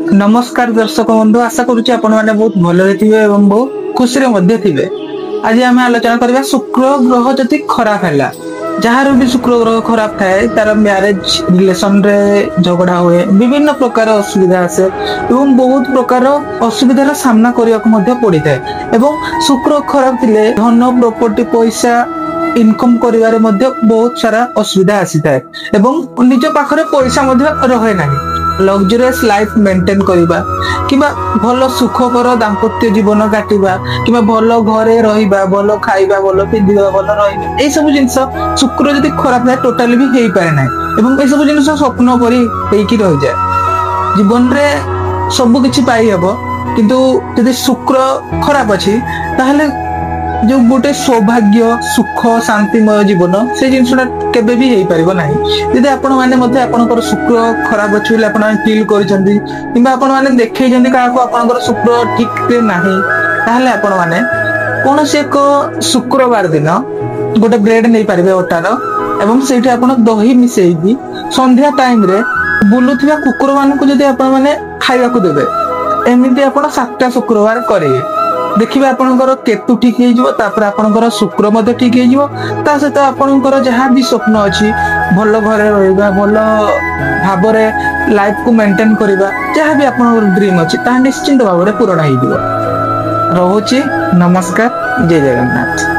नमस्कार दर्शक बंधु, आशा करुच्ची आपण मैंने बहुत भले थे और बहुत खुशी थे। आज आम आलोचना करवा शुक्र ग्रह जदि खराब है, जार भी शुक्र ग्रह खराब थाए तार मैरिज रिलेशन रे झगड़ा हुए, विभिन्न प्रकार असुविधा आसे एवं बहुत प्रकार असुविधार सामना करने पड़ी थाए। शुक्र खराब थिले धन प्रॉपर्टी पैसा इनकम करिवारे मध्य बहुत सारा असुविधा आसी थाए एवं निज पाखरे पैसा मध्य रहे नाही। लग्जरियस लाइफ मेंटेन करिबा किबा भलो सुखकर दाम्पत्य जीवन काटिबा किबा भलो घरे रहिबा, भलो खाइबा, भलो पिंदिबा, भलो रहिबा, ए सब जिंस शुक्र जदि खराब है टोटली भी हेई पारे नाही एवं ए सब जिंस स्वप्न करी हेकी रहि जाय। जीवन रे सब किछि पाई हबो किंतु जदि शुक्र खराब अछि ताहले जो गोटे सौभाग्य सुख शांतिमय जीवन से जिनसटा केबे भी हेई परिबो नाही। यदि आपण माने मते आपनकर शुक्र खराब अछि बोले आपण फील करिसंती किबा आपण माने देखैजंती काको आपनकर शुक्र ठीक रे नाही, ताहले आपण माने कोनोसे एक शुक्रवार दिन गोटे ब्रेड नै परिबे ओटार एवं सेठी आपण दही मिसेइबी संध्या टाइम रे बुलुथिबा कुकुर मानकु जदि आपण माने खाइबा को देबे, एमिति आपण 7टा शुक्रवार करिवे, देखिबा आपनकर केतु ठीक हे जिवो, तापर आपनकर शुक्र मध्ये ठीक हे जिवो, ता सहित आपनकर जहां भी स्वप्न अछि भलो घरे रहिबा, भलो भाबरे लाइफ को मेंटेन करिबा, जहां भी आपनकर ड्रीम अछि ता निश्चित भाबरे पूर्ण हे जिवो। रहुछि नमस्कार, जय जगन्नाथ।